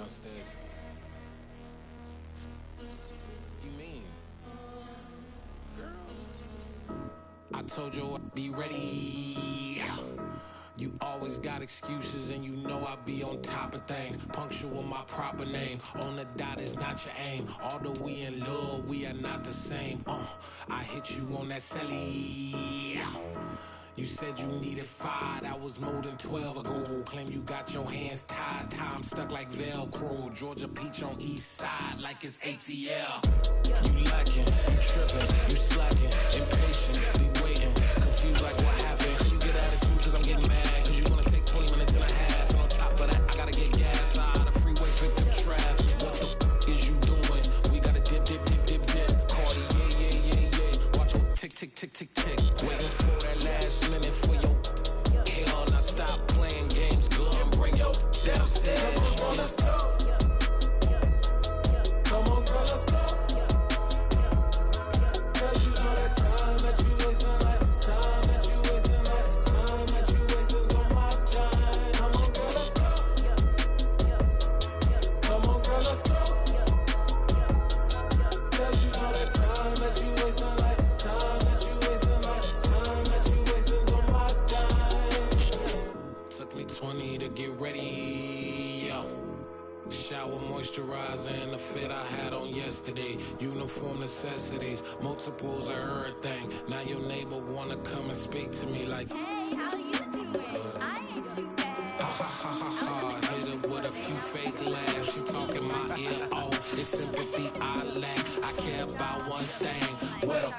downstairs. You mean? Girl, I told you I'd be ready. You always got excuses and you know I be on top of things. Punctual my proper name. On the dot is not your aim. Although we in love, we are not the same. I hit you on that celly. You said you needed 5, that was more than 12 ago. Claim you got your hands tied, time stuck like Velcro. Georgia Peach on east side like it's ATL. You lacking, you tripping, you slacking, impatient, be waiting, confused like what happened. You get attitude cause I'm getting mad, cause you wanna take 20 minutes and a half. And on top of that, I gotta get gas out of the freeway, victim traffic. What the is you doing? We gotta dip, Cardi, yeah. Watch your tick, waiting for that last minute for your hell. Now stop playing games, girl, and bring your downstairs. Come on, let's go. Come on, girl, let's go. Cause you know that time that you wasting, like time that you wasting, like time that you wasting on my time. Come on, girl, let's go. Come on, girl, let's go. Cause you know that time that you wasting, like time that you wasting, like time that you wasting on my time. Took me 20 to get ready, yo. Shower, moisturizer, and the fit I had on yesterday. Uniform necessities, multiples of everything. Now your neighbor wanna come and speak to me like, hey, how you doing? I ain't too bad. ha. Hit her with a few fake laughs. She talking my ear off. It's sympathy I lack. I care about one thing. Well,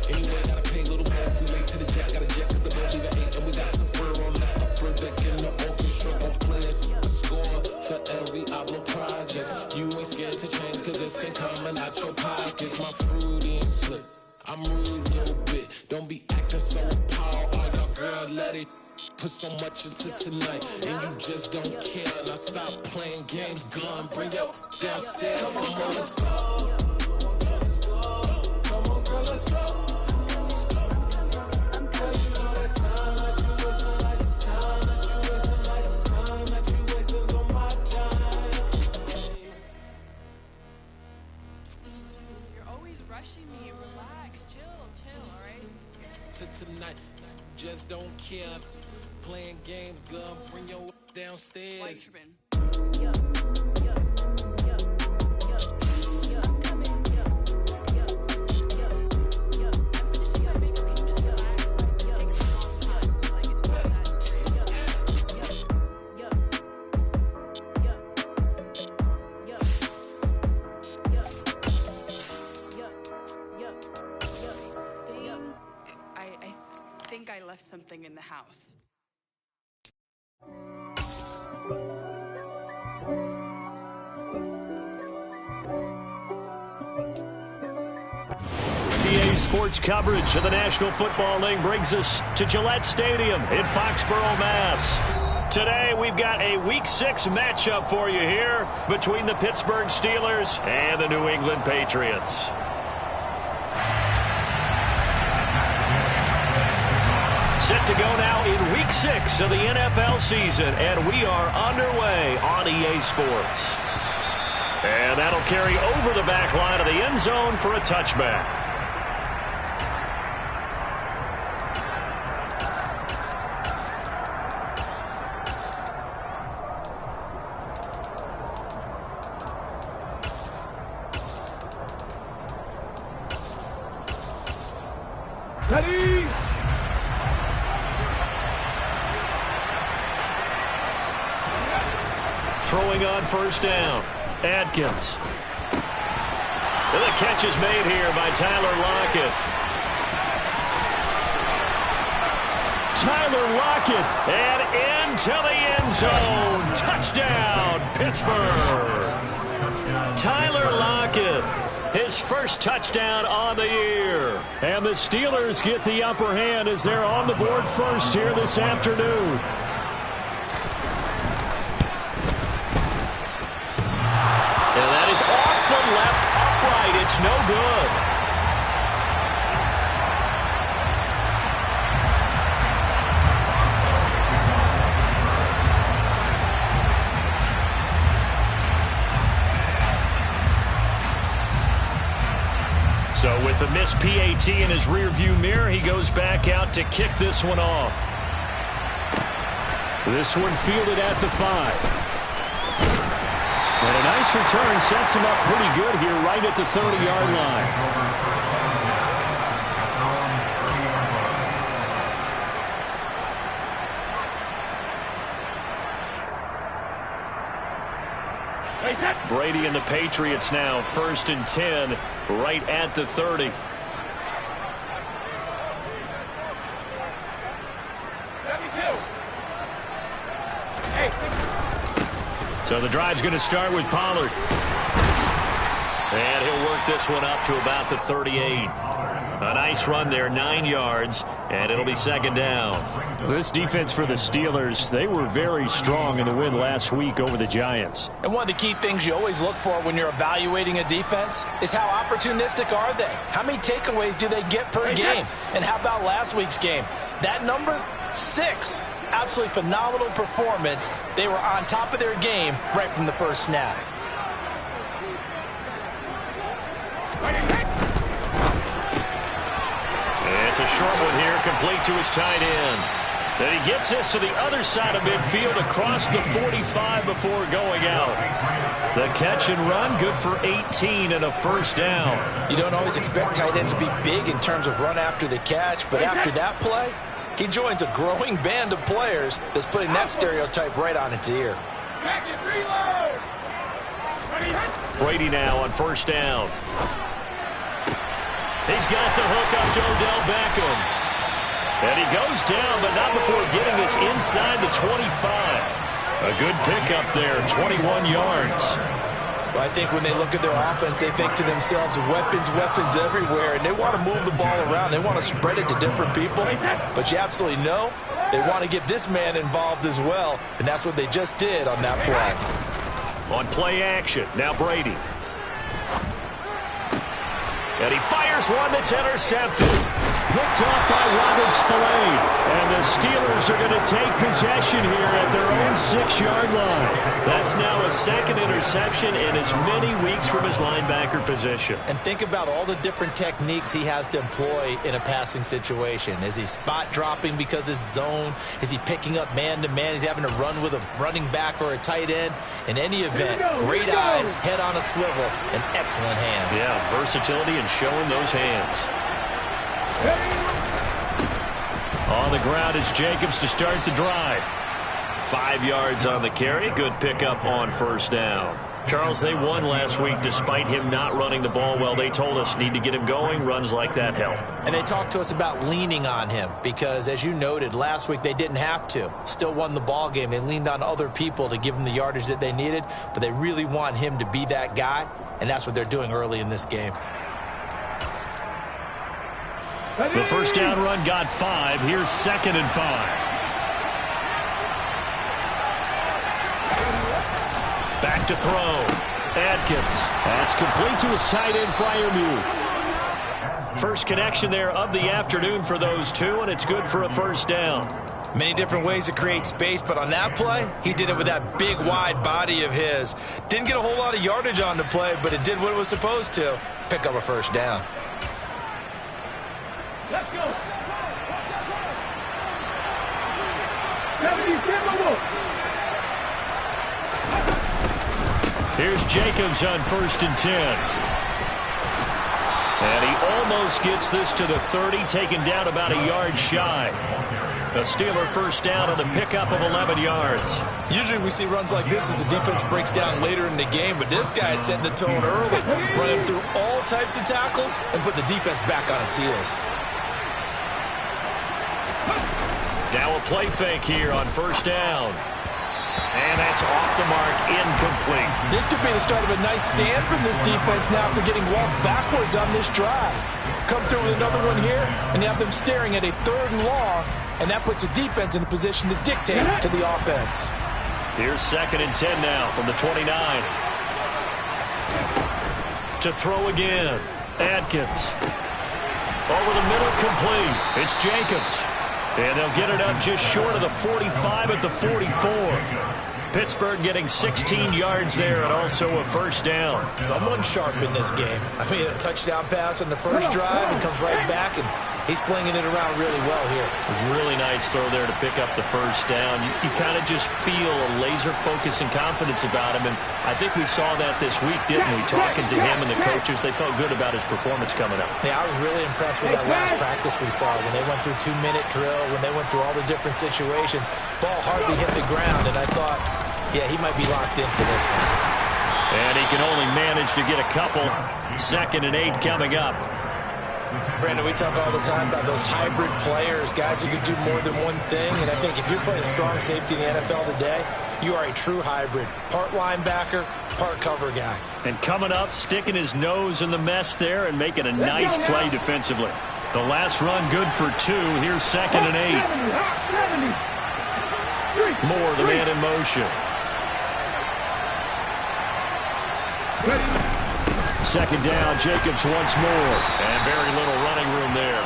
anyway, gotta pay a little more if we late to the jet. Gotta jet cause the boat leave at 8. And we got some fur on the upper deck in the orchestra. Gon' play a score for every Ablo project. You ain't scared to change cause it's in common out your pockets. My fruity and slick. I'm rude a little bit. Don't be acting so appalled. Oh, y'all girl, let it put so much into tonight. And you just don't care. Now stop playing games, gun. Bring your downstairs. Come on, let's go. Come on, girl, let's go. Rushing me, relax, chill, alright? Tonight, just don't care. Playing games, girl, bring your downstairs. White ribbon. I left something in the house. EA Sports coverage of the National Football League brings us to Gillette Stadium in Foxborough, Mass. Today, we've got a Week 6 matchup for you here between the Pittsburgh Steelers and the New England Patriots. Set to go now in Week 6 of the NFL season, and we are underway on EA Sports. And that'll carry over the back line of the end zone for a touchback. Ready? Throwing on first down, Atkins. And the catch is made here by Tyler Lockett. Tyler Lockett, and into the end zone. Touchdown, Pittsburgh. Tyler Lockett, his first touchdown on the year. And the Steelers get the upper hand as they're on the board first here this afternoon. And that is off the left upright. It's no good. So with the missed PAT in his rearview mirror, he goes back out to kick this one off. This one fielded at the 5. And a nice return sets him up pretty good here right at the 30-yard line. Brady and the Patriots now 1st and 10 right at the 30. So the drive's going to start with Pollard. And he'll work this one up to about the 38. A nice run there, 9 yards, and it'll be 2nd down. This defense for the Steelers, they were very strong in the win last week over the Giants. And one of the key things you always look for when you're evaluating a defense is how opportunistic are they? How many takeaways do they get per game? And how about last week's game? That number, 6. Absolutely phenomenal performance. They were on top of their game right from the first snap. It's a short one here, complete to his tight end. Then he gets this to the other side of midfield across the 45 before going out. The catch and run, good for 18 and a 1st down. You don't always expect tight ends to be big in terms of run after the catch, but after that play, he joins a growing band of players that's putting that stereotype right on its ear. Brady now on 1st down. He's got the hook up to Odell Beckham. And he goes down, but not before getting this inside the 25. A good pickup there, 21 yards. Well, I think when they look at their offense, they think to themselves, weapons everywhere, and they want to move the ball around. They want to spread it to different people. But you absolutely know they want to get this man involved as well, and that's what they just did on that play. On play action, now Brady. And he fires one that's intercepted. Picked off by Robert Spillane. And the Steelers are going to take possession here at their own 6-yard line. That's now a 2nd interception in as many weeks from his linebacker position. And think about all the different techniques he has to employ in a passing situation. Is he spot dropping because it's zone? Is he picking up man-to-man? Is he having to run with a running back or a tight end? In any event, great eyes, head on a swivel, and excellent hands. Yeah, versatility and showing those hands. On the ground is Jacobs to start the drive. 5 yards on the carry. Good pickup on 1st down. Charles, they won last week despite him not running the ball well. They told us need to get him going. Runs like that help. And they talked to us about leaning on him because, as you noted, last week they didn't have to. Still won the ball game. They leaned on other people to give them the yardage that they needed, but they really want him to be that guy, and that's what they're doing early in this game. The 1st down run got 5. Here's 2nd and 5. Back to throw. Adkins. That's complete to his tight end flyer move. First connection there of the afternoon for those two, and it's good for a 1st down. Many different ways to create space, but on that play, he did it with that big, wide body of his. Didn't get a whole lot of yardage on the play, but it did what it was supposed to. Pick up a 1st down. Let's go. Here's Jacobs on 1st and 10. And he almost gets this to the 30, taken down about a yard shy. A Steeler 1st down on the pickup of 11 yards. Usually we see runs like this as the defense breaks down later in the game, but this guy is setting the tone early, running through all types of tackles and put the defense back on its heels. Now a play fake here on 1st down. And that's off the mark, incomplete. This could be the start of a nice stand from this defense now after getting walked backwards on this drive. Come through with another one here, and you have them staring at a 3rd and long, and that puts the defense in a position to dictate to the offense. Here's 2nd and 10 now from the 29. To throw again. Adkins. Over the middle, complete. It's Jacobs. And they'll get it up just short of the 45 at the 44. Pittsburgh getting 16 yards there and also a first down. Someone sharp in this game. I mean, a touchdown pass on the first drive and comes right back, and he's flinging it around really well here. Really nice throw there to pick up the first down. You kind of just feel a laser focus and confidence about him, and I think we saw that this week, didn't we? Talking to him and the coaches, they felt good about his performance coming up. Yeah, I was really impressed with that last practice we saw when they went through 2-minute drill, when they went through all the different situations. Ball hardly hit the ground, and I thought, yeah, he might be locked in for this one. And he can only manage to get a couple. 2nd and 8 coming up. Brandon, we talk all the time about those hybrid players, guys who can do more than one thing. And I think if you're playing strong safety in the NFL today, you are a true hybrid. Part linebacker, part cover guy. And coming up, sticking his nose in the mess there and making a nice play defensively. The last run good for 2. Here's 2nd and 8. Moore, the man in motion. 2nd down, Jacobs once more. And very little running room there.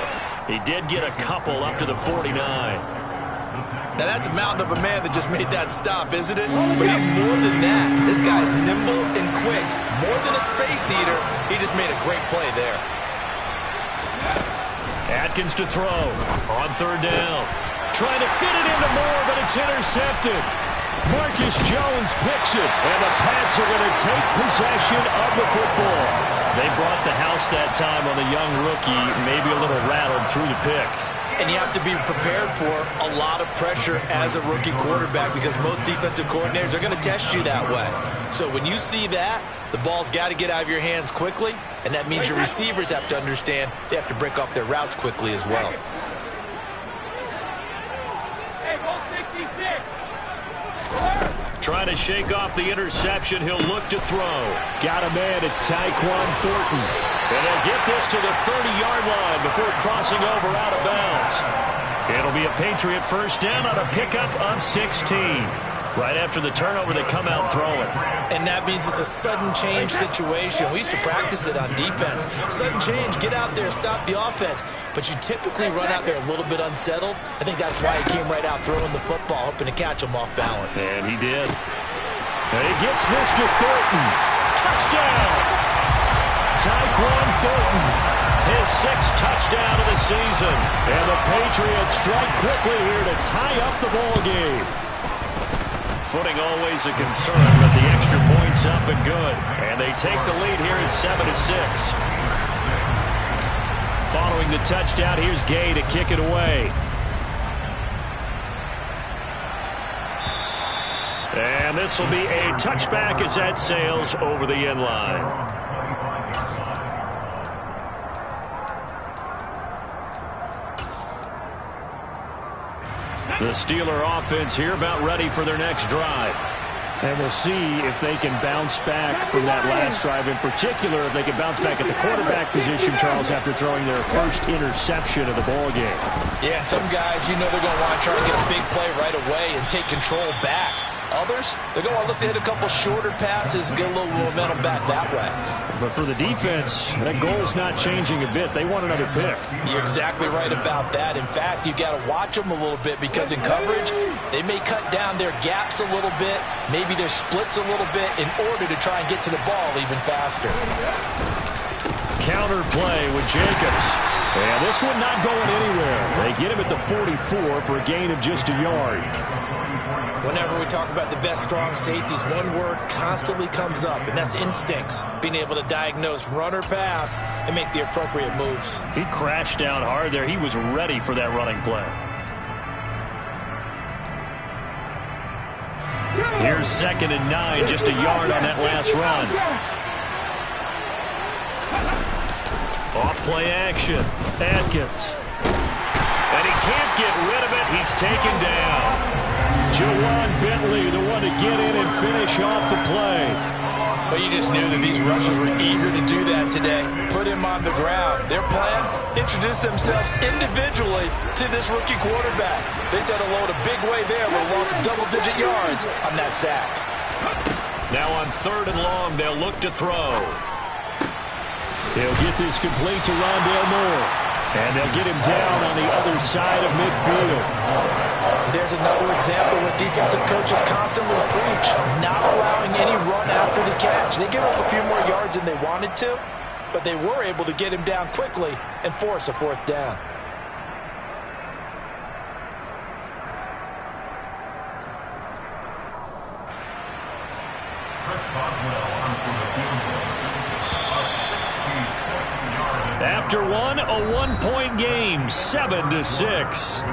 He did get a couple up to the 49. Now that's a mountain of a man that just made that stop, isn't it? But he's more than that. This guy's nimble and quick. More than a space eater, he just made a great play there. Atkins to throw on 3rd down. Trying to fit it into Moore, but it's intercepted. Marcus Jones picks it, and the Pats are going to take possession of the football. They brought the house that time on the young rookie, maybe a little rattled through the pick. And you have to be prepared for a lot of pressure as a rookie quarterback because most defensive coordinators are going to test you that way. So when you see that, the ball's got to get out of your hands quickly, and that means your receivers have to understand they have to break off their routes quickly as well. Trying to shake off the interception. He'll look to throw. Got a man. It's Tyquan Thornton. And they'll get this to the 30-yard line before crossing over out of bounds. It'll be a Patriot first down on a pickup of 16. Right after the turnover, they come out throwing. And that means it's a sudden change situation. We used to practice it on defense. Sudden change, get out there, stop the offense. But you typically run out there a little bit unsettled. I think that's why he came right out throwing the football, hoping to catch him off balance. And he did. And he gets this to Thornton. Touchdown! Tyquan Thornton, his 6th touchdown of the season. And the Patriots strike quickly here to tie up the ball game. Footing always a concern, but the extra point's up and good. And they take the lead here at 7-6. Following the touchdown, here's Gay to kick it away. And this will be a touchback as that sails over the end line. The Steeler offense here about ready for their next drive. And we'll see if they can bounce back from that last drive. In particular, if they can bounce back at the quarterback position, Charles, after throwing their first interception of the ball game. Yeah, some guys, you know they're going to want to try to get a big play right away and take control back. Others, they're going to look to hit a couple shorter passes and get a little momentum back that way. But for the defense, that goal is not changing a bit. They want another pick. You're exactly right about that. In fact, you got to watch them a little bit because in coverage, they may cut down their gaps a little bit, maybe their splits a little bit in order to try and get to the ball even faster. Counter play with Jacobs. And this one not going anywhere. They get him at the 44 for a gain of just a yard. Whenever we talk about the best strong safeties, one word constantly comes up, and that's instincts. Being able to diagnose run or pass and make the appropriate moves. He crashed down hard there. He was ready for that running play. Here's 2nd and 9, just a yard on that last run. Off play action. Atkins. And he can't get rid of it. He's taken down. Jawan Bentley, the one to get in and finish off the play. Well, you just knew that these rushers were eager to do that today. Put him on the ground. Their plan, introduce themselves individually to this rookie quarterback. They said hello in a big way there, but lost double-digit yards on that sack. Now on 3rd and long, they'll look to throw. He'll get this complete to Rondale Moore. And they'll get him down on the other side of midfield. There's another example where defensive coaches constantly preach, not allowing any run after the catch. They give up a few more yards than they wanted to, but they were able to get him down quickly and force a fourth down. After one, a one-point game, 7-6.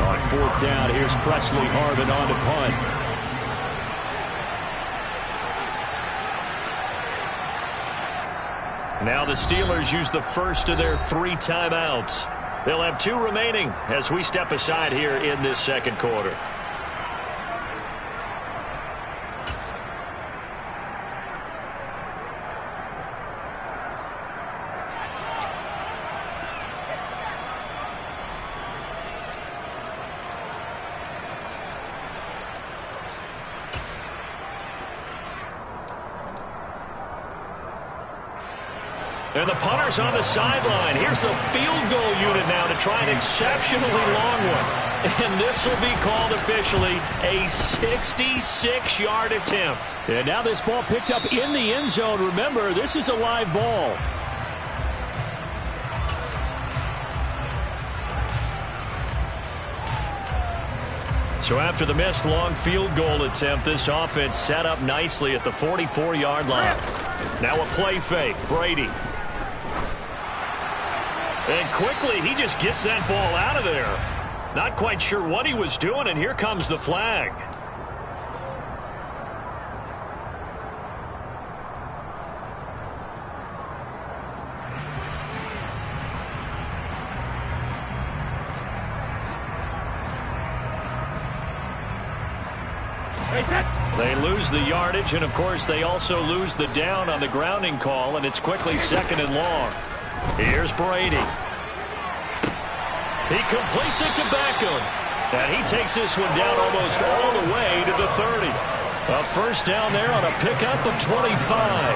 On fourth down, here's Presley Harvin on to punt. Now the Steelers use the first of their 3 timeouts. They'll have 2 remaining as we step aside here in this second quarter. And the punter's on the sideline. Here's the field goal unit now to try an exceptionally long one. And this will be called officially a 66-yard attempt. And now this ball picked up in the end zone. Remember, this is a live ball. So after the missed long field goal attempt, this offense set up nicely at the 44-yard line. Now a play fake. Brady. And quickly, he just gets that ball out of there. Not quite sure what he was doing, and here comes the flag. They lose the yardage, and of course they also lose the down on the grounding call, and it's quickly 2nd and long. Here's Brady. He completes it to Beckham. And he takes this one down almost all the way to the 30. A first down there on a pickup of 25.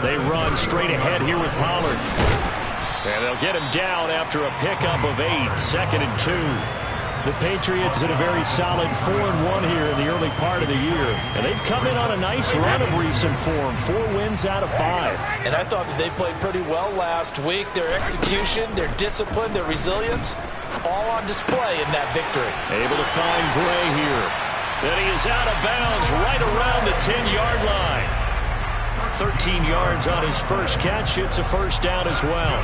They run straight ahead here with Pollard. And they'll get him down after a pickup of 8, 2nd and 2. The Patriots in a very solid 4-1 here in the early part of the year. And they've come in on a nice run of recent form, 4 wins out of 5. And I thought that they played pretty well last week. Their execution, their discipline, their resilience, all on display in that victory. Able to find Gray here. Then he is out of bounds right around the 10-yard line. 13 yards on his first catch. It's a first down as well.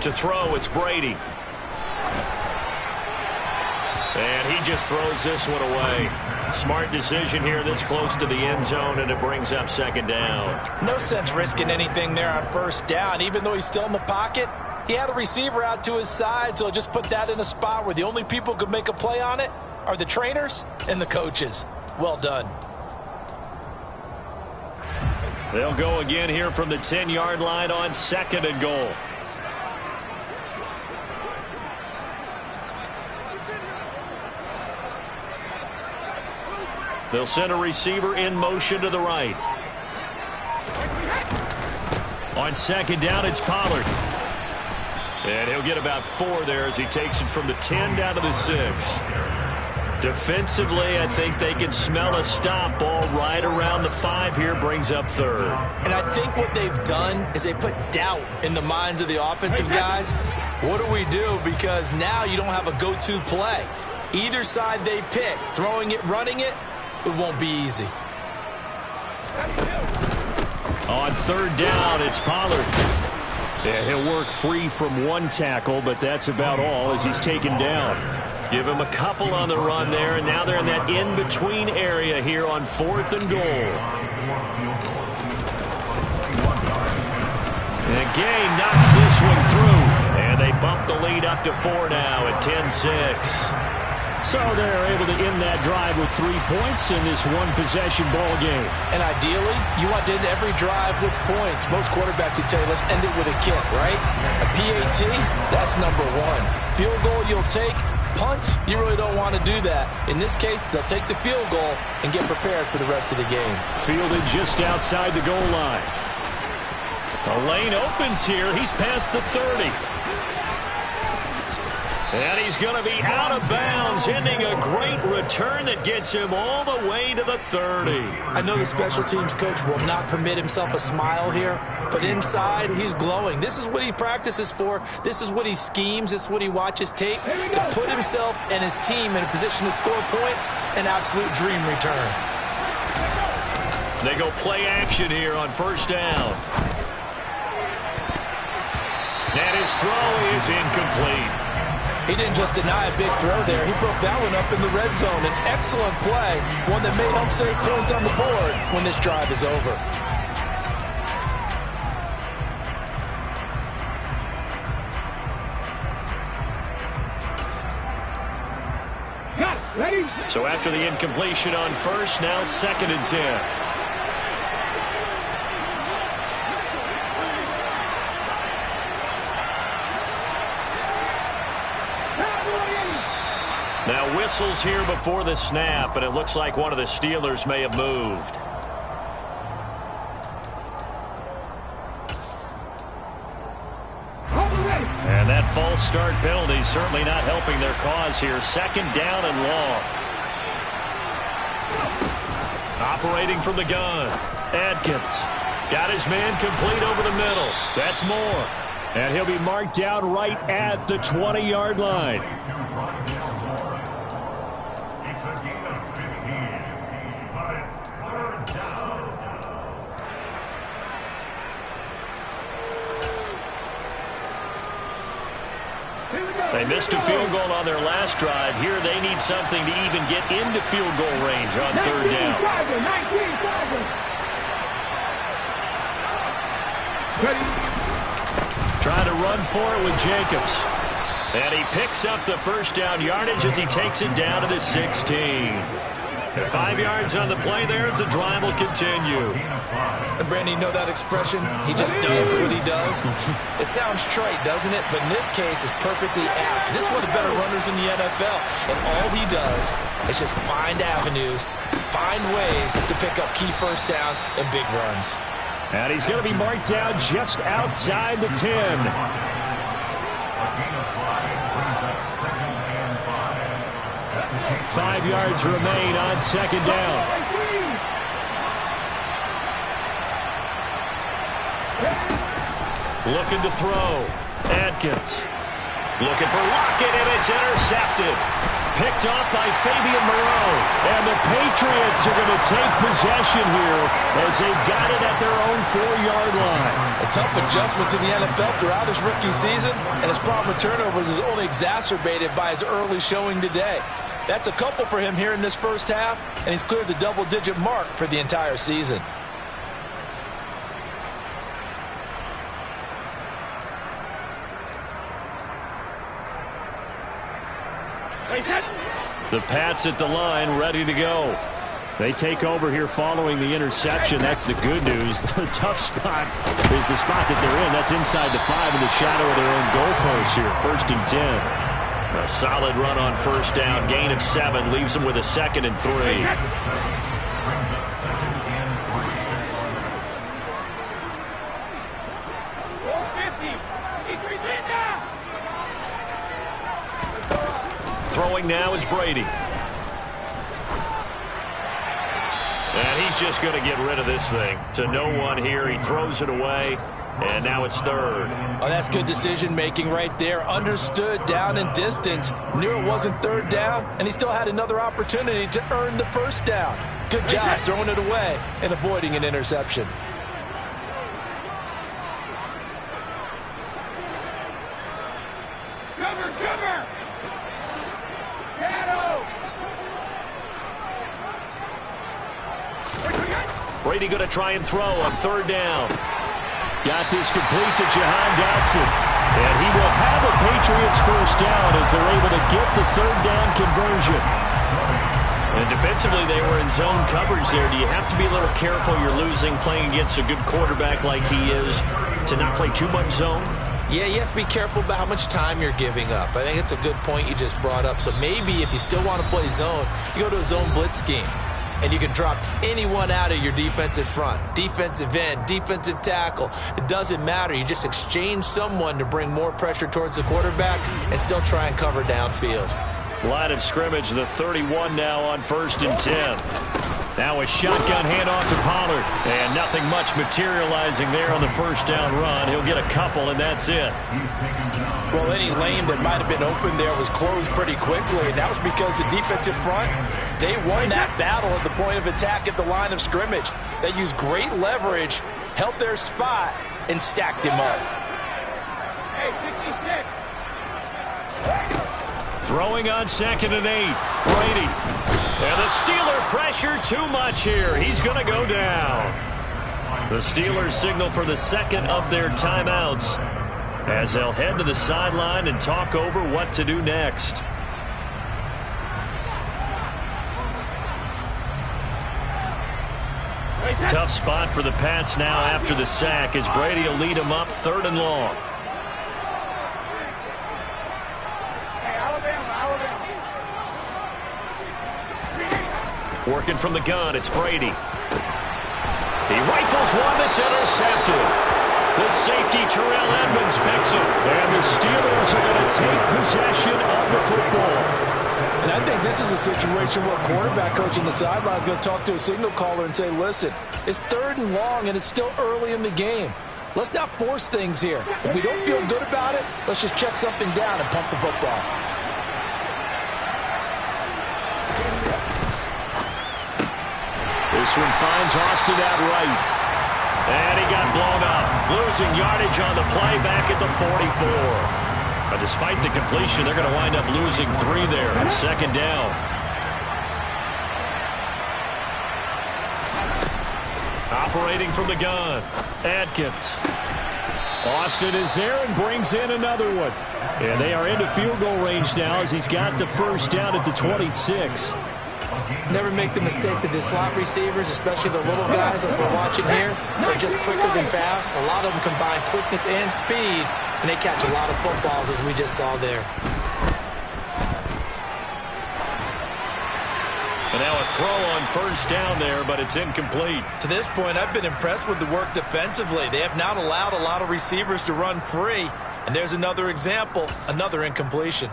To throw, it's Brady. And he just throws this one away. Smart decision here this close to the end zone, and it brings up 2nd down. No sense risking anything there on first down. Even though he's still in the pocket, he had a receiver out to his side, so just put that in a spot where the only people who could make a play on it are the trainers and the coaches. Well done. They'll go again here from the 10-yard line on 2nd and goal. They'll send a receiver in motion to the right. On 2nd down, it's Pollard. And he'll get about 4 there as he takes it from the 10 down to the 6. Defensively, I think they can smell a stop. Ball right around the 5 here, brings up 3rd. And I think what they've done is they put doubt in the minds of the offensive guys. What do we do? Because now you don't have a go-to play. Either side they pick, throwing it, running it, it won't be easy. On 3rd down, it's Pollard. Yeah, he'll work free from 1 tackle, but that's about all as he's taken down. Give him a couple on the run there, and now they're in that in-between area here on 4th and goal. And Gay knocks this one through, and they bump the lead up to 4 now at 10-6. So they're able to end that drive with 3 points in this one-possession ball game. And ideally, you want to end every drive with points. Most quarterbacks would tell you, let's end it with a kick, right? A PAT, that's number one. Field goal you'll take. Punts, you really don't want to do that. In this case, they'll take the field goal and get prepared for the rest of the game. Fielded just outside the goal line. The lane opens here. He's past the 30. And he's going to be out of bounds, ending a great return that gets him all the way to the 30. I know the special teams coach will not permit himself a smile here, but inside, he's glowing. This is what he practices for. This is what he schemes. This is what he watches tape to put himself and his team in a position to score points. An absolute dream return. They go play action here on first down. And his throw is incomplete. He didn't just deny a big throw there. He broke that one up in the red zone. An excellent play, one that may help save points on the board when this drive is over. Ready? So after the incompletion on first, now 2nd and 10. Now whistles here before the snap, and it looks like one of the Steelers may have moved. And that false start penalty certainly not helping their cause here. 2nd down and long. Operating from the gun. Adkins got his man complete over the middle. That's Moore. And he'll be marked out right at the 20-yard line. They missed a field goal on their last drive. Here they need something to even get into field goal range on 3rd down. Trying to run for it with Jacobs. And he picks up the first down yardage as he takes it down to the 16. 5 yards on the play there as the drive will continue. And Brandon, you know that expression? He just does what he does. It sounds trite, doesn't it? But in this case, it's perfectly apt. This is one of the better runners in the NFL. And all he does is just find avenues, find ways to pick up key first downs and big runs. And he's going to be marked down just outside the 10. 5 yards remain on 2nd down. Looking to throw. Adkins. Looking for Lockett, and it's intercepted. Picked off by Fabian Moreau. And the Patriots are going to take possession here as they've got it at their own 4-yard line. A tough adjustment to the NFL throughout his rookie season, and his problem with turnovers is only exacerbated by his early showing today. That's a couple for him here in this first half, and he's cleared the double-digit mark for the entire season. The Pats at the line, ready to go. They take over here following the interception. That's the good news. The tough spot is the spot that they're in. That's inside the 5 in the shadow of their own goalpost here. 1st and 10. A solid run on first down. Gain of 7 leaves them with a 2nd and 3. Throwing now is Brady. And he's just going to get rid of this thing. To no one here. He throws it away. And now it's 3rd. Oh, that's good decision-making right there. Understood down and distance. Knew it wasn't 3rd down, and he still had another opportunity to earn the first down. Good job throwing it away and avoiding an interception. Cover! Shadow! Brady going to try and throw on 3rd down. Got this complete to Jahan Dotson. And he will have a Patriots first down as they're able to get the third down conversion. And defensively, they were in zone coverage there. Do you have to be a little careful? You're losing playing against a good quarterback like he is to not play too much zone? Yeah, you have to be careful about how much time you're giving up. I think it's a good point you just brought up. So maybe if you still want to play zone, you go to a zone blitz scheme. And you can drop anyone out of your defensive front. Defensive end, defensive tackle. It doesn't matter. You just exchange someone to bring more pressure towards the quarterback and still try and cover downfield. Line of scrimmage, the 31 now on 1st and 10. Now a shotgun handoff to Pollard. And nothing much materializing there on the first down run. He'll get a couple, and that's it. Well, any lane that might have been open there was closed pretty quickly, and that was because the defensive front, they won that battle at the point of attack at the line of scrimmage. They used great leverage, held their spot, and stacked him up. Throwing on 2nd and 8. Brady. And the Steeler pressure too much here. He's going to go down. The Steelers signal for the second of their timeouts as they'll head to the sideline and talk over what to do next. Tough spot for the Pats now after the sack as Brady will lead them up 3rd and long. Working from the gun, it's Brady. He rifles one that's intercepted. The safety, Terrell Edmonds, picks him. And the Steelers are going to take possession of the football. And I think this is a situation where quarterback coach on the sideline is going to talk to a signal caller and say, listen, it's 3rd and long and it's still early in the game. Let's not force things here. If we don't feel good about it, let's just check something down and pump the football. This one finds Austin at right. And he got blown up. Losing yardage on the play back at the 44. But despite the completion, they're going to wind up losing 3 there. 2nd down. Operating from the gun. Adkins. Austin is there and brings in another one. And they are into field goal range now as he's got the first down at the 26. Never make the mistake that the slot receivers, especially the little guys like we're watching here, are just quicker than fast. A lot of them combine quickness and speed, and they catch a lot of footballs, as we just saw there. And now a throw on first down there, but it's incomplete. To this point, I've been impressed with the work defensively. They have not allowed a lot of receivers to run free. And there's another example, another incompletion.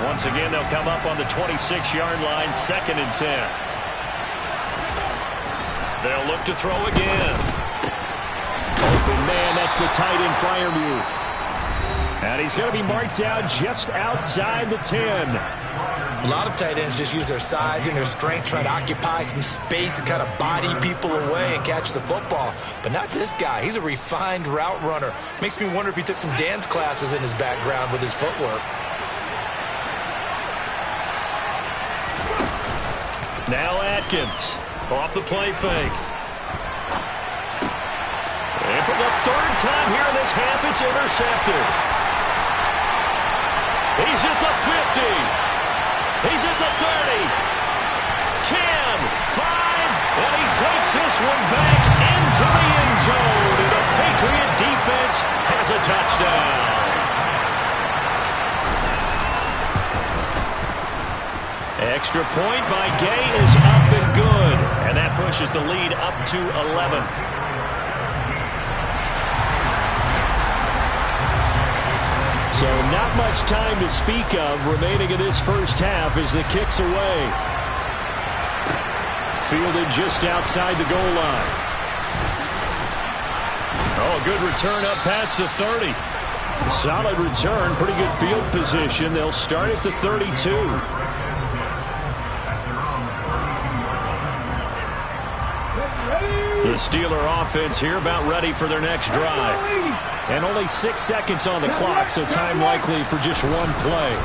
Once again, they'll come up on the 26-yard line, 2nd and 10. They'll look to throw again. Open man, that's the tight end Freiermuth. And he's going to be marked down just outside the 10. A lot of tight ends just use their size and their strength, try to occupy some space and kind of body people away and catch the football. But not this guy. He's a refined route runner. Makes me wonder if he took some dance classes in his background with his footwork. Now Atkins off the play fake. And for the 3rd time here in this half, it's intercepted. He's at the 50. He's at the 30. 10, 5, and he takes this one back into the end zone. And the Patriot defense has a touchdown. Extra point by Gay is up and good. And that pushes the lead up to 11. So not much time to speak of remaining in this first half as the kick's away. Fielded just outside the goal line. Oh, a good return up past the 30. A solid return, pretty good field position. They'll start at the 32. The Steeler offense here about ready for their next drive. And only 6 seconds on the clock, so time likely for just one play.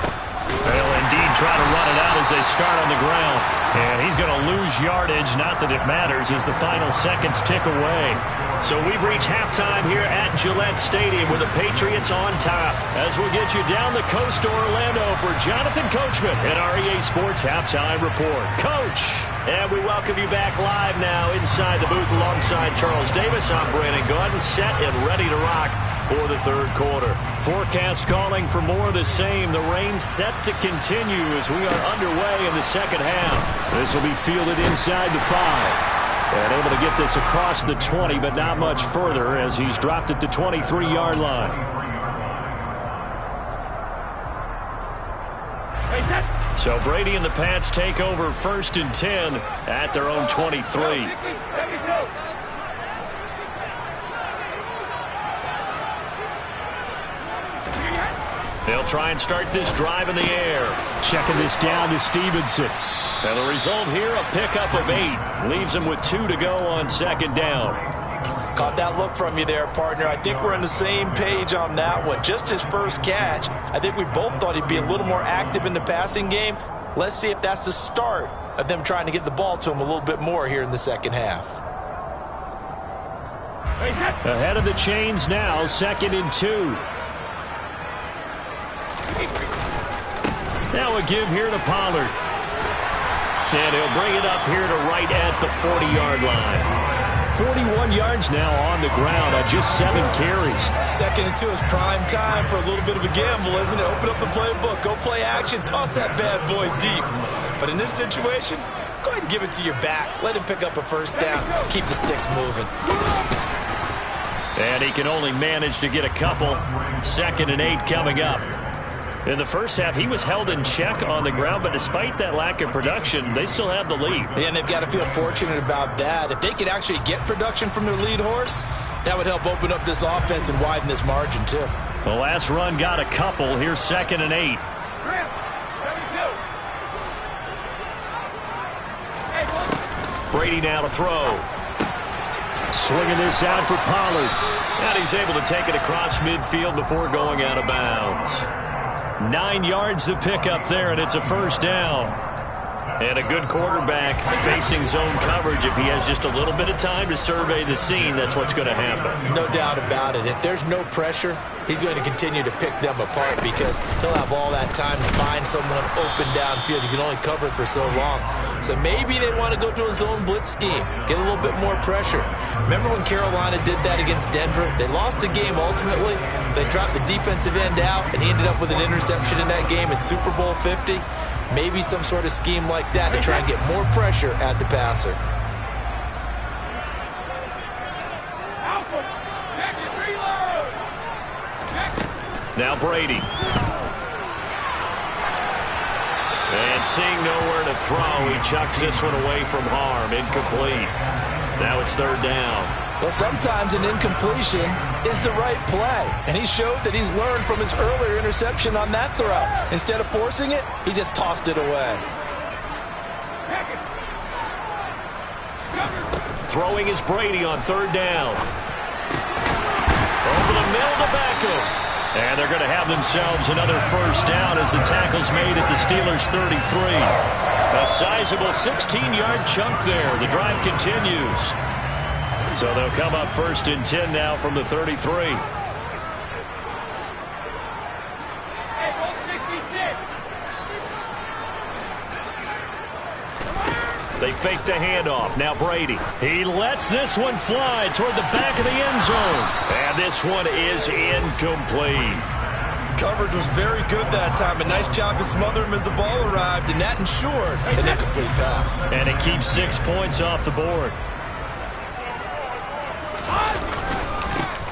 They'll indeed try to run it out as they start on the ground. And he's going to lose yardage, not that it matters, as the final seconds tick away. So we've reached halftime here at Gillette Stadium with the Patriots on top. As we'll get you down the coast to Orlando for Jonathan Coachman at REA Sports Halftime Report. Coach! And we welcome you back live now inside the booth alongside Charles Davis. I'm Brandon Gaudin, set and ready to rock for the third quarter. Forecast calling for more of the same. The rain set to continue as we are underway in the second half. This will be fielded inside the 5. And able to get this across the 20, but not much further as he's dropped it to 23-yard line. So Brady and the Pats take over 1st and 10 at their own 23. They'll try and start this drive in the air. Checking this down to Stevenson. And the result here, a pickup of 8. Leaves him with 2 to go on 2nd down. Caught that look from you there, partner. I think we're on the same page on that one. Just his first catch. I think we both thought he'd be a little more active in the passing game. Let's see if that's the start of them trying to get the ball to him a little bit more here in the second half. Ahead of the chains now, 2nd and 2. Now a give here to Pollard. And he'll bring it up here to right at the 40-yard line. 41 yards now on the ground on just 7 carries. 2nd and 2 is prime time for a little bit of a gamble, isn't it? Open up the playbook, go play action, toss that bad boy deep. But in this situation, go ahead and give it to your back. Let him pick up a first down. Keep the sticks moving. And he can only manage to get a couple. 2nd and 8 coming up. In the first half, he was held in check on the ground, but despite that lack of production, they still have the lead. And they've got to feel fortunate about that. If they could actually get production from their lead horse, that would help open up this offense and widen this margin, too. The last run got a couple. Here's 2nd and 8. Brady now to throw. Swinging this out for Pollard. And he's able to take it across midfield before going out of bounds. 9 yards to pick up there, and it's a first down. And a good quarterback facing zone coverage. If he has just a little bit of time to survey the scene, that's what's going to happen. No doubt about it. If there's no pressure, he's going to continue to pick them apart because he'll have all that time to find someone open downfield. You can only cover it for so long. So maybe they want to go to a zone blitz scheme, get a little bit more pressure. Remember when Carolina did that against Denver? They lost the game ultimately. They dropped the defensive end out, and he ended up with an interception in that game in Super Bowl 50. Maybe some sort of scheme like that to try and get more pressure at the passer. Now Brady. And seeing nowhere to throw, he chucks this one away from harm. Incomplete. Now it's 3rd down. Well, sometimes an incompletion is the right play. And he showed that he's learned from his earlier interception on that throw. Instead of forcing it, he just tossed it away. Throwing is Brady on 3rd down. Over the middle to Beckham. And they're going to have themselves another first down as the tackle's made at the Steelers' 33. A sizable 16-yard chunk there. The drive continues. So they'll come up 1st and 10 now from the 33. They fake the handoff. Now Brady. He lets this one fly toward the back of the end zone. And this one is incomplete. Coverage was very good that time. A nice job to smother him as the ball arrived, and that ensured an incomplete pass. And it keeps 6 points off the board.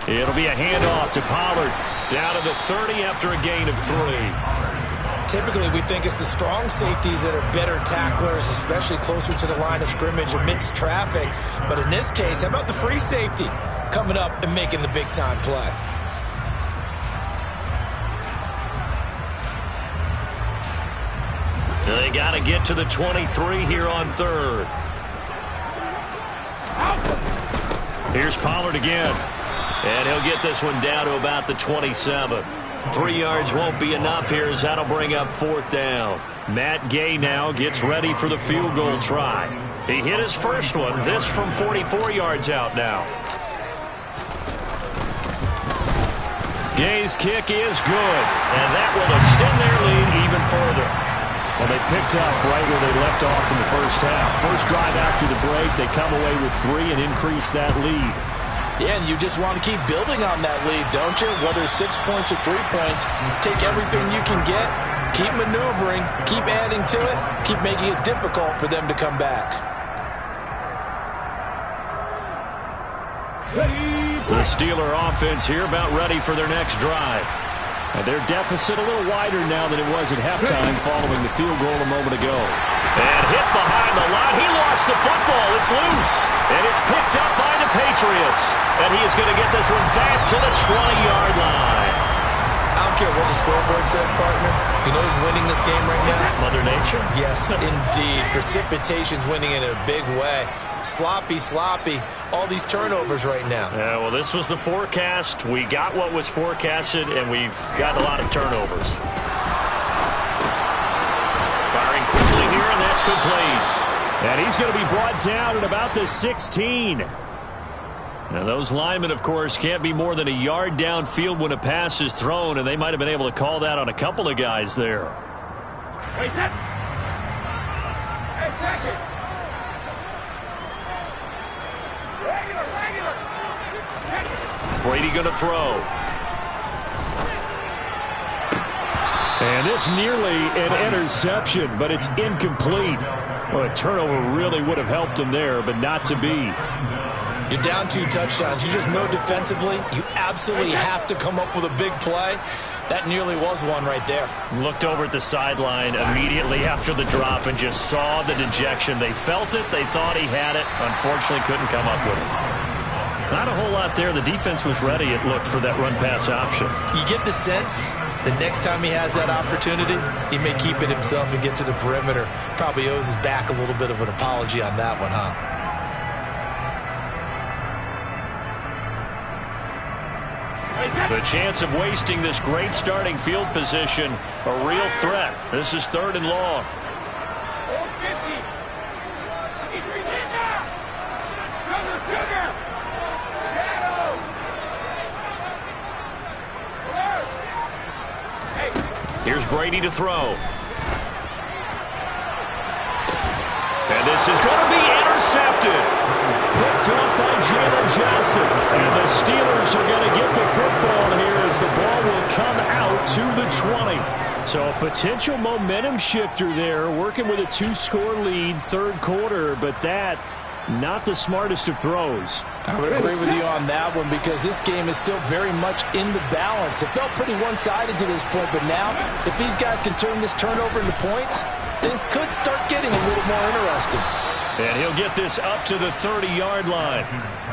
It'll be a handoff to Pollard. Down to the 30 after a gain of 3. Typically, we think it's the strong safeties that are better tacklers, especially closer to the line of scrimmage amidst traffic. But in this case, how about the free safety coming up and making the big-time play? They got to get to the 23 here on 3rd. Here's Pollard again. And he'll get this one down to about the 27. 3 yards won't be enough here as that'll bring up 4th down. Matt Gay now gets ready for the field goal try. He hit his first one, this from 44 yards out now. Gay's kick is good, and that will extend their lead even further. Well, they picked up right where they left off in the first half. First drive after the break, they come away with 3 and increase that lead. Yeah, and you just want to keep building on that lead, don't you? Whether it's 6 points or 3 points, take everything you can get, keep maneuvering, keep adding to it, keep making it difficult for them to come back. The Steeler offense here about ready for their next drive. And their deficit a little wider now than it was at halftime following the field goal a moment ago. And hit behind the line. He lost the football. It's loose. And it's picked up by the Patriots. And he is going to get this one back to the 20-yard line. I don't care what the scoreboard says, partner. You know who's winning this game right now? Mother Nature? Yes, indeed. Precipitation's winning in a big way. Sloppy, sloppy. All these turnovers right now. Yeah, well, this was the forecast. We got what was forecasted, and we've got a lot of turnovers. Firing quickly here, and that's complete. And he's going to be brought down at about the 16. Now, those linemen, of course, can't be more than a yard downfield when a pass is thrown, and they might have been able to call that on a couple of guys there. Wait, that. Hey, second. Brady going to throw. And this nearly an interception, but it's incomplete. Well, a turnover really would have helped him there, but not to be. You're down 2 touchdowns. You just know defensively you absolutely have to come up with a big play. That nearly was one right there. Looked over at the sideline immediately after the drop and just saw the dejection. They felt it. They thought he had it. Unfortunately, couldn't come up with it. Not a whole lot there. The defense was ready, it looked, for that run-pass option. You get the sense the next time he has that opportunity, he may keep it himself and get to the perimeter. Probably owes his back a little bit of an apology on that one, huh? The chance of wasting this great starting field position, a real threat. This is 3rd and long. Here's Brady to throw. And this is going to be intercepted. Picked up by Jalen Johnson. And the Steelers are going to get the football here as the ball will come out to the 20. So a potential momentum shifter there, working with a 2-score lead, 3rd quarter, but that not the smartest of throws. I would agree with you on that one because this game is still very much in the balance. It felt pretty one-sided to this point, but now if these guys can turn this turnover into points, things could start getting a little more interesting. And he'll get this up to the 30-yard line.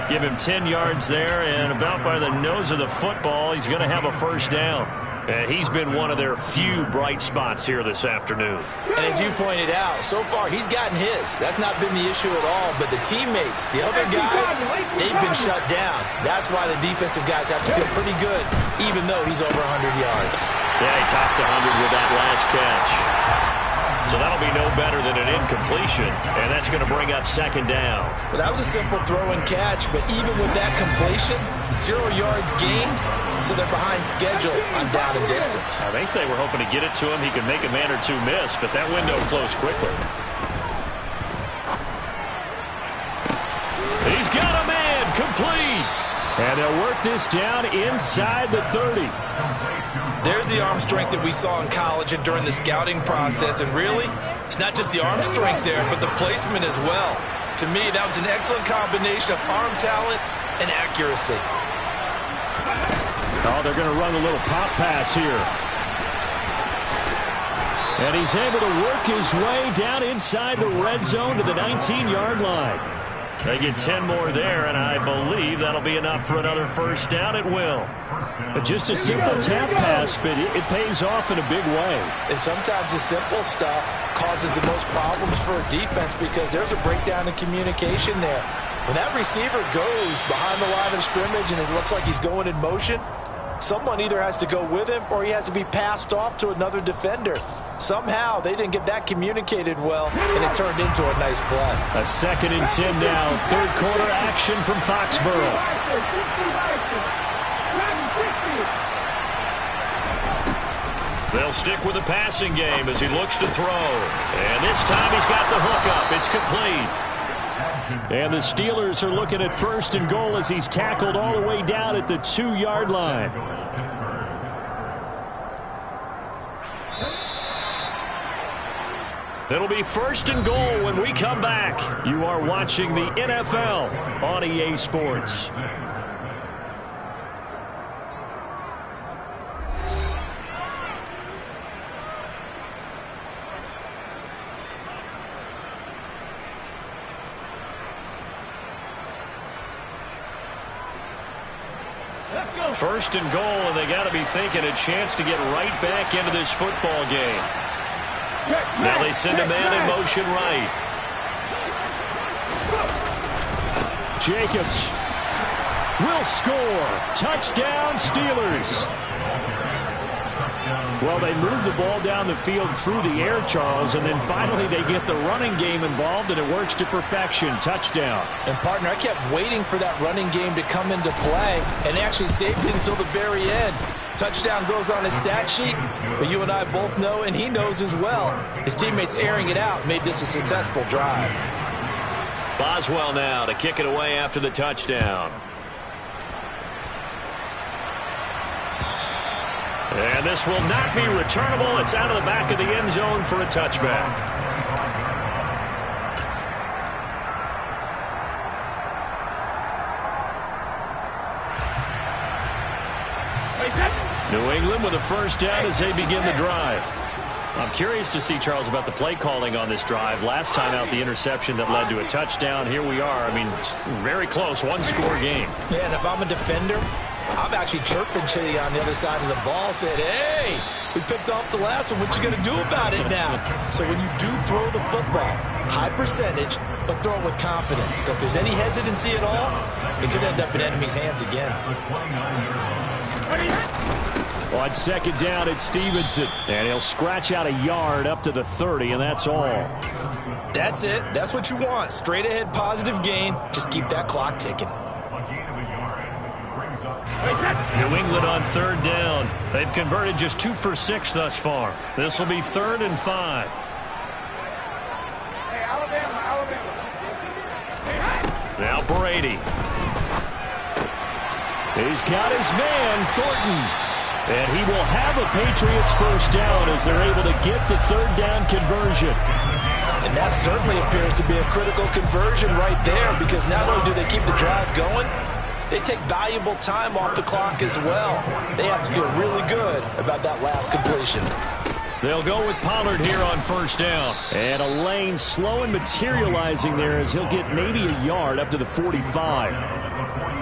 Give him 10 yards there, and about by the nose of the football, he's going to have a 1st down. And he's been one of their few bright spots here this afternoon. And as you pointed out, so far he's gotten his. That's not been the issue at all. But the teammates, the other guys, they've been shut down. That's why the defensive guys have to feel pretty good, even though he's over 100 yards. Yeah, he topped 100 with that last catch. So that'll be no better than an incompletion, and that's going to bring up 2nd down. Well, that was a simple throw and catch, but even with that completion, 0 yards gained, so they're behind schedule on down and distance. I think they were hoping to get it to him. He could make a man or two miss, but that window closed quickly. He's got a man, complete. And they'll work this down inside the 30. There's the arm strength that we saw in college and during the scouting process. And really, it's not just the arm strength there, but the placement as well. To me, that was an excellent combination of arm talent and accuracy. Oh, they're going to run a little pop pass here. And he's able to work his way down inside the red zone to the 19-yard line. They get 10 more there, and I believe that'll be enough for another 1st down. It will. But just a simple tap pass, but it pays off in a big way. And sometimes the simple stuff causes the most problems for a defense because there's a breakdown in communication there. When that receiver goes behind the line of scrimmage and it looks like he's going in motion, someone either has to go with him or he has to be passed off to another defender. Somehow they didn't get that communicated well, and it turned into a nice play. A 2nd and 10 now. Third quarter action from Foxborough. They'll stick with the passing game as he looks to throw. And this time he's got the hook up. It's complete. And the Steelers are looking at 1st and goal as he's tackled all the way down at the 2-yard line. It'll be 1st and goal when we come back. You are watching the NFL on EA Sports. First and goal, and they got to be thinking a chance to get right back into this football game. Now they send a man in motion right. Jacobs will score. Touchdown, Steelers. Well, they move the ball down the field through the air, Charles, and then finally they get the running game involved, and it works to perfection. Touchdown. And, partner, I kept waiting for that running game to come into play, and actually saved it until the very end. Touchdown goes on his stat sheet, but you and I both know, and he knows as well, his teammates airing it out made this a successful drive. Boswell now to kick it away after the touchdown. And this will not be returnable. It's out of the back of the end zone for a touchback. New England with a first down as they begin the drive. I'm curious to see, Charles, about the play calling on this drive. Last time out, the interception that led to a touchdown. Here we are. I mean, very close, one-score game. Yeah, and if I'm a defender, I'm actually chirping Chili on the other side of the ball, saying, hey, we picked off the last one. What you going to do about it now? So when you do throw the football, high percentage, but throw it with confidence. Because if there's any hesitancy at all, it could end up in enemy's hands again. On second down, it's Stevenson. And he'll scratch out a yard up to the 30, and that's all. That's it. That's what you want. Straight ahead, positive gain. Just keep that clock ticking. New England on third down. They've converted just 2 for 6 thus far. This will be 3rd and 5. Now Brady. He's got his man, Thornton. And he will have a Patriots first down as they're able to get the third down conversion. And that certainly appears to be a critical conversion right there, because not only do they keep the drive going, they take valuable time off the clock as well. They have to feel really good about that last completion. They'll go with Pollard here on first down. And a lane slow and materializing there as he'll get maybe a yard up to the 45.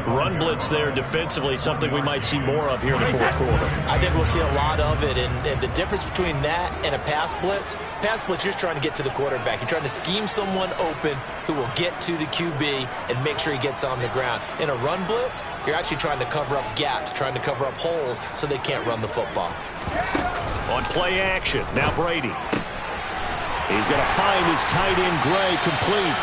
Run blitz there defensively, something we might see more of here in the fourth quarter. I think we'll see a lot of it, and the difference between that and a pass blitz, you're just trying to get to the quarterback. You're trying to scheme someone open who will get to the QB and make sure he gets on the ground. In a run blitz, you're actually trying to cover up gaps, trying to cover up holes so they can't run the football. On play action, now Brady. He's going to find his tight end, Gray, complete.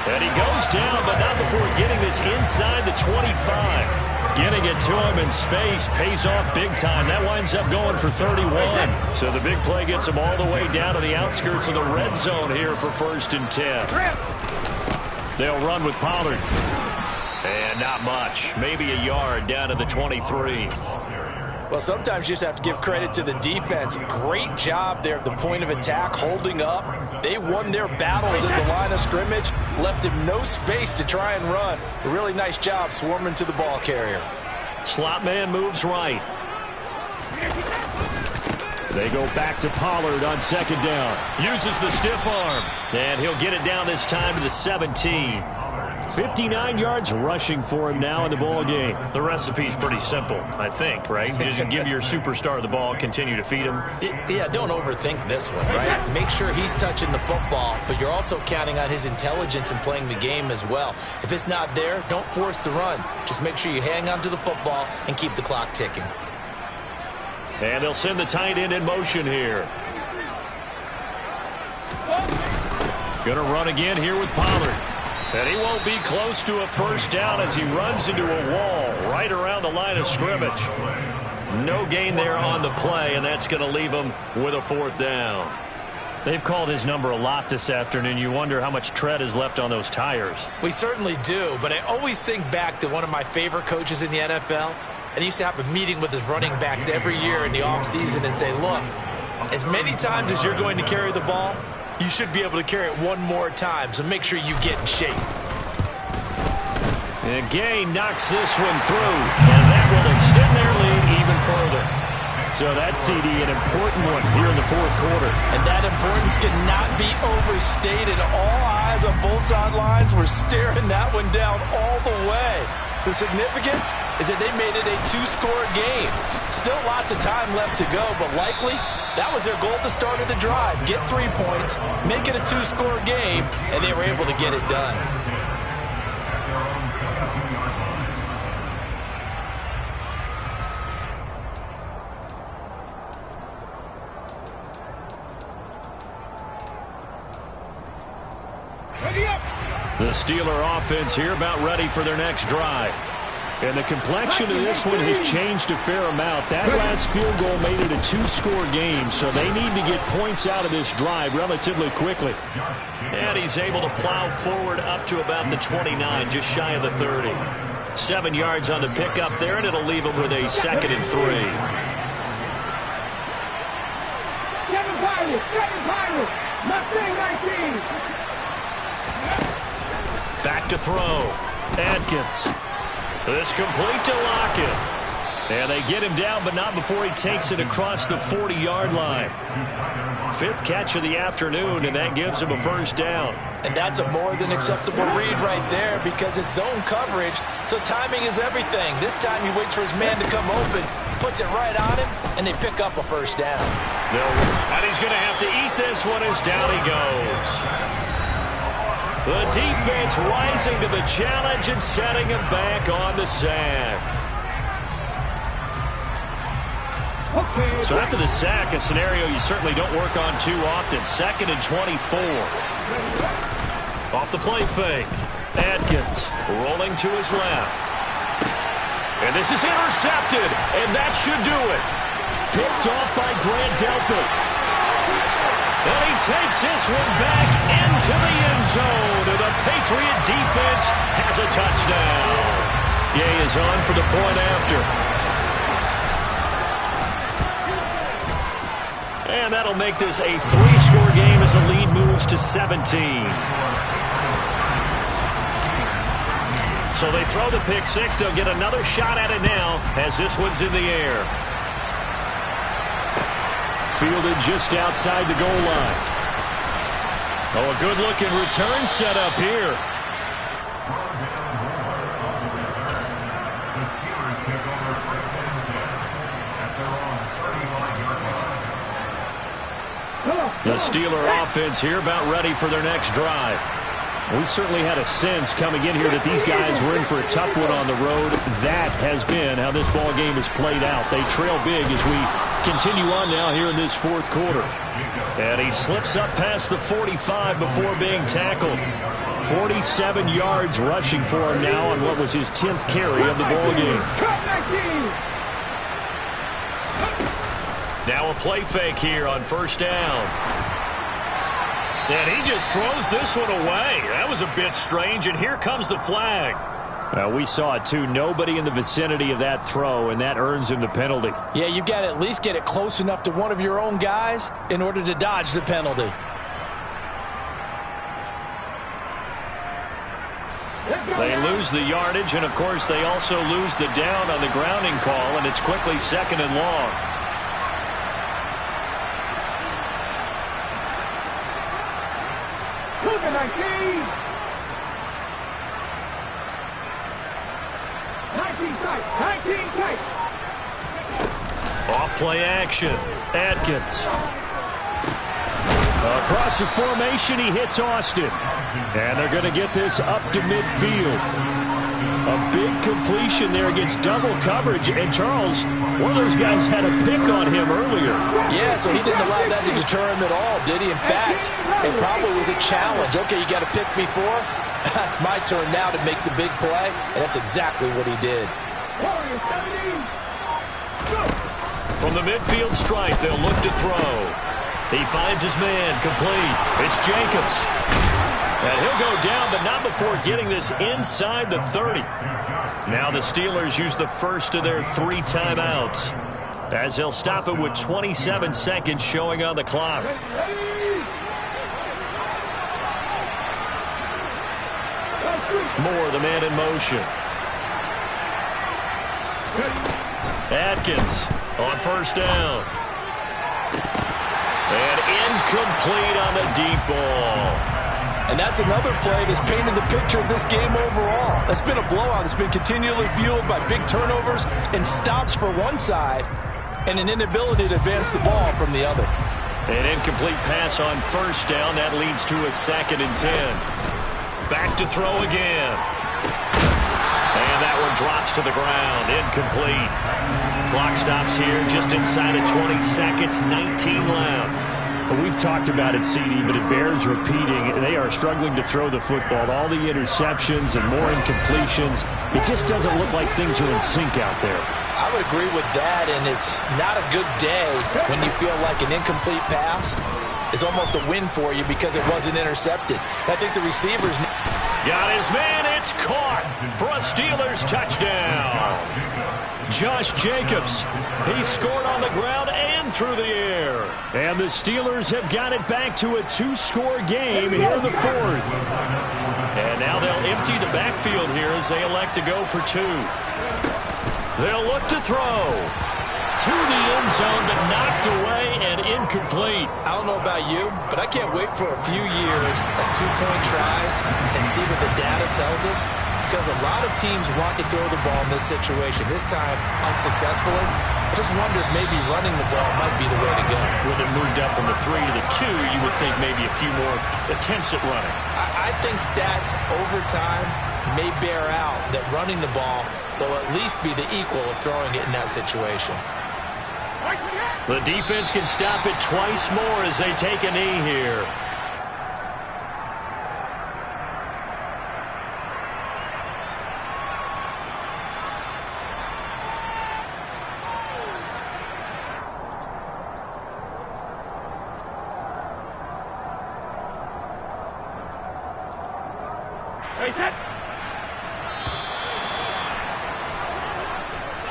And he goes down, but not before getting this inside the 25. Getting it to him in space pays off big time. That winds up going for 31. So the big play gets him all the way down to the outskirts of the red zone here for 1st and 10. They'll run with Pollard. And not much. Maybe a yard down to the 23. Well, sometimes you just have to give credit to the defense. Great job there at the point of attack, holding up. They won their battles at the line of scrimmage, left him no space to try and run. A really nice job swarming to the ball carrier. Slot man moves right. They go back to Pollard on second down. Uses the stiff arm. And he'll get it down this time to the 17. 59 yards rushing for him now in the ball game. The recipe's pretty simple, I think, right? Just give your superstar the ball, continue to feed him. Yeah, don't overthink this one, right? Make sure he's touching the football, but you're also counting on his intelligence in playing the game as well. If it's not there, don't force the run. Just make sure you hang on to the football and keep the clock ticking. And they'll send the tight end in motion here. Gonna run again here with Pollard. And he won't be close to a first down as he runs into a wall right around the line of scrimmage. No gain there on the play, and that's going to leave him with a fourth down. They've called his number a lot this afternoon. You wonder how much tread is left on those tires. We certainly do, but I always think back to one of my favorite coaches in the NFL. And he used to have a meeting with his running backs every year in the offseason and say, look, as many times as you're going to carry the ball, you should be able to carry it one more time, so make sure you get in shape. And Gay knocks this one through, and that will extend their lead even further. So that CD, an important one here in the fourth quarter. And that importance cannot be overstated. All eyes on both sidelines were staring that one down all the way. The significance is that they made it a two-score game. Still lots of time left to go, but likely that was their goal at the start of the drive. Get 3 points, make it a two-score game, and they were able to get it done. The Steeler offense here about ready for their next drive. And the complexion of this one has changed a fair amount. That last field goal made it a two-score game, so they need to get points out of this drive relatively quickly. And he's able to plow forward up to about the 29, just shy of the 30. 7 yards on the pickup there, and it'll leave him with a 2nd and 3. Back to throw. Adkins. This complete to Lockett. And they get him down, but not before he takes it across the 40-yard line. 5th catch of the afternoon, and that gives him a first down. And that's a more than acceptable read right there because it's zone coverage, so timing is everything. This time he waits for his man to come open, puts it right on him, and they pick up a first down. No, and he's going to have to eat this one as down he goes. The defense rising to the challenge and setting him back on the sack. So after the sack, a scenario you certainly don't work on too often. 2nd and 24. Off the play fake. Adkins rolling to his left. And this is intercepted, and that should do it. Picked off by Grant Delpit. And he takes this one back into the end zone. And the Patriot defense has a touchdown. Gay is on for the point after. And that'll make this a 3-score game as the lead moves to 17. So they throw the pick six. They'll get another shot at it now as this one's in the air. Fielded just outside the goal line. Oh, a good-looking return set up here. The Steeler offense here about ready for their next drive. We certainly had a sense coming in here that these guys were in for a tough one on the road. That has been how this ball game has played out. They trail big as we continue on now here in this fourth quarter. And he slips up past the 45 before being tackled. 47 yards rushing for him now on what was his 10th carry of the ball game. Now a play fake here on first down. And he just throws this one away. That was a bit strange, and here comes the flag. We saw it, too. Nobody in the vicinity of that throw, and that earns him the penalty. Yeah, you've got to at least get it close enough to one of your own guys in order to dodge the penalty. They lose the yardage, and, of course, they also lose the down on the grounding call, and it's quickly 2nd and long. Off play action. Atkins. Across the formation, he hits Austin. And they're going to get this up to midfield. A big completion there against double coverage. And Charles, one of those guys had a pick on him earlier. Yeah, so he didn't allow that to deter him at all, did he? In fact, it probably was a challenge. Okay, you got to pick me for? That's my turn now to make the big play. And that's exactly what he did. From the midfield stripe, they'll look to throw. He finds his man, complete. It's Jacobs. And he'll go down, but not before getting this inside the 30. Now the Steelers use the first of their 3 timeouts, as they'll stop it with 27 seconds showing on the clock. Moore, the man in motion. Atkins on first down. And incomplete on the deep ball. And that's another play that's painted the picture of this game overall. It's been a blowout. It's been continually fueled by big turnovers and stops for one side and an inability to advance the ball from the other. An incomplete pass on first down. That leads to a 2nd and 10. Back to throw again. And that one drops to the ground. Incomplete. Clock stops here just inside of 20 seconds. 19 left. Well, we've talked about it, CD, but it bears repeating. They are struggling to throw the football. All the interceptions and more incompletions. It just doesn't look like things are in sync out there. I would agree with that, and it's not a good day when you feel like an incomplete pass is almost a win for you because it wasn't intercepted. I think the receivers... Got his man. It's caught for a Steelers touchdown. Josh Jacobs. He scored on the ground and through the air. And the Steelers have got it back to a 2-score game here in the 4th. And now they'll empty the backfield here as they elect to go for 2. They'll look to throw to the end zone, but knocked away and incomplete. I don't know about you, but I can't wait for a few years of 2-point tries and see what the data tells us, because a lot of teams want to throw the ball in this situation. This time, unsuccessfully. I just wonder if maybe running the ball might be the way to go. With it moved up from the 3 to the 2, you would think maybe a few more attempts at running. I think stats over time may bear out that running the ball will at least be the equal of throwing it in that situation. The defense can stop it twice more as they take a knee here.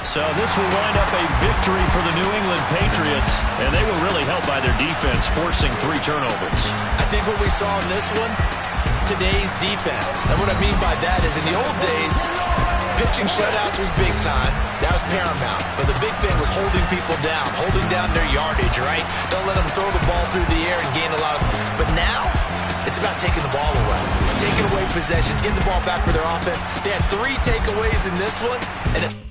So this will wind up a victory for the New England Patriots, and they were really helped by their defense, forcing 3 turnovers. I think what we saw in this one, today's defense. And what I mean by that is in the old days, pitching shutouts was big time. That was paramount. But the big thing was holding people down, holding down their yardage, right? Don't let them throw the ball through the air and gain a lot of... But now, it's about taking the ball away. Taking away possessions, getting the ball back for their offense. They had 3 takeaways in this one, and it...